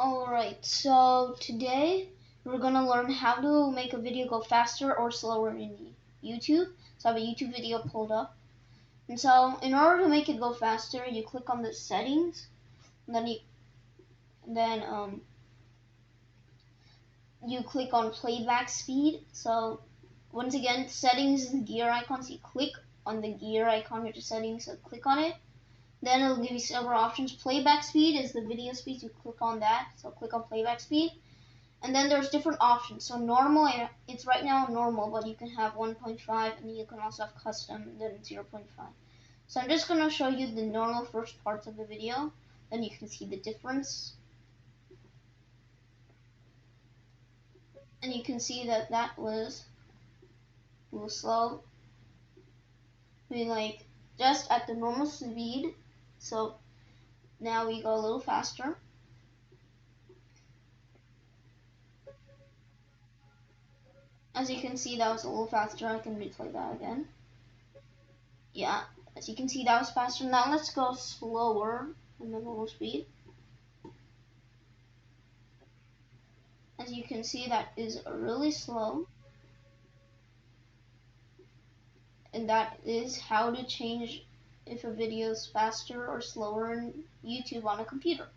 Alright, so today we're gonna learn how to make a video go faster or slower in YouTube. So I have a YouTube video pulled up. And so in order to make it go faster, you click on the settings, and then you click on playback speed. So once again, settings is the gear icon, so you click on the gear icon with the settings, so click on it. Then it'll give you several options. Playback speed is the video speed, so you click on that, so click on playback speed. And then there's different options. So normal, it's right now normal, but you can have 1.5, and you can also have custom, and then 0.5. So I'm just going to show you the normal first parts of the video, then you can see the difference. And you can see that was a little slow. I mean, like, just at the normal speed. So now we go a little faster. As you can see, that was a little faster. I can replay that again. Yeah, as you can see, that was faster. Now let's go slower than the normal speed. As you can see, that is really slow. And that is how to change if a video is faster or slower in YouTube on a computer.